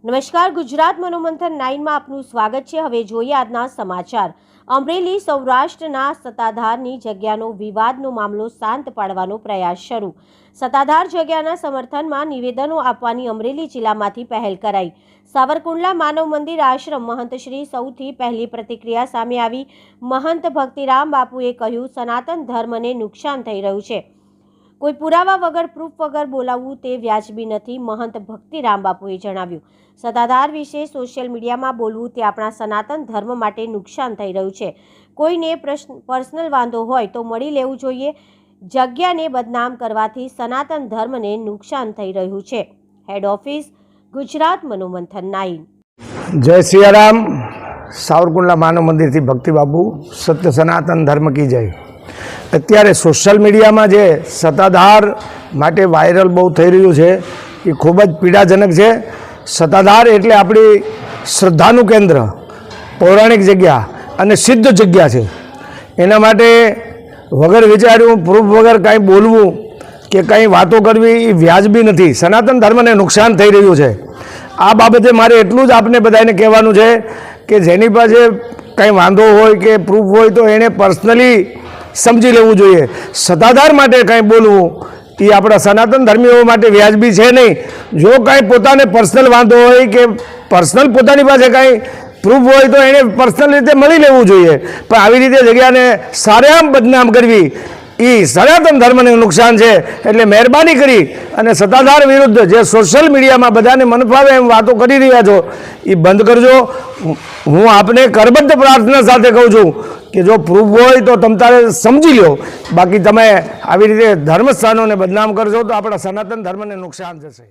નમસ્કાર, ગુજરાત મનોમંથન 9 માં આપનું સ્વાગત છે। હવે જોઈએ આજના સમાચાર। અમરેલી સૌરાષ્ટ્રના સત્તાધારની જગ્યાનો વિવાદનો મામલો શાંત પાડવાનો પ્રયાસ શરૂ। સત્તાધાર જગ્યાના સમર્થનમાં નિવેદનો આપવાની અમરેલી જિલ્લામાંથી પહેલ કરાઈ। સાવરકુંડલા માનવ મંદિર આશ્રમ મહંત શ્રી સૌથી પહેલી પ્રતિક્રિયા સામે આવી। મહંત ભક્તિરામ બાપુએ કહ્યું, સનાતન ધર્મને નુકસાન થઈ રહ્યું છે। કોઈ પુરાવા વગર પ્રૂફ વગર બોલાવવું તે વ્યાજબી નથી, મહંત ભક્તિરામ બાપુએ જણાવ્યું। સત્તાધાર વિશે સોશિયલ મીડિયામાં બોલવું તે આપણા સનાતન ધર્મ માટે નુકસાન થઈ રહ્યું છે। કોઈને પર્સનલ વાંધો હોય તો મળી લેવું જોઈએ। જગ્યાને બદનામ કરવાથી સનાતન ધર્મને નુકસાન થઈ રહ્યું છે। Head office Gujarat Manomanthan 9। जय सियाराम। सावरकुंडला मानव मंदिर थी भक्ति बाबू सत्य सनातन धर्म की जय। अत्यारे सोशल मीडिया में जे सत्ताधार माटे वायरल बहु थई रह्युं छे ए खूब ज पीड़ाजनक है। सत्ताधार एटले आपणी श्रद्धानुं केंद्र, पौराणिक जग्या अने सिद्ध जग्या छे। एना माटे वगर विचार्युं प्रूफ वगर कांई बोलवुं के कांई वातो करवी ए व्याजबी नथी। सनातन धर्मने नुकसान थई रह्युं छे। आ बाबते मारे एटलुं ज आपने बधाने कहेवानुं छे के जेनी पासे कांई वांधो होय के प्रूफ होय तो एणे पर्सनली समझी लेवुं जोईए। सत्ताधार माटे कांई बोलवुं એ આપણા સનાતન ધર્મીઓ માટે વ્યાજબી છે નહીં। જો કાંઈ પોતાને પર્સનલ વાંધો હોય કે પર્સનલ પોતાની પાસે કાંઈ પ્રૂફ હોય તો એને પર્સનલ રીતે મળી લેવું જોઈએ, પણ આવી રીતે જગ્યાને સારેઆમ બદનામ કરવી એ સનાતન ધર્મને નુકસાન છે। એટલે મહેરબાની કરી અને સત્તાધાર વિરુદ્ધ જે સોશિયલ મીડિયામાં બધાને મન ફાવે એમ વાતો કરી રહ્યા છો એ બંધ કરજો। હું આપને કરબદ્ધ પ્રાર્થના સાથે કહું છું કે જો પ્રૂફ હોય તો તમ તારે સમજી લો, બાકી તમે આવી રીતે ધર્મસ્થાનોને બદનામ કરશો તો આપણા સનાતન ધર્મને નુકસાન થશે।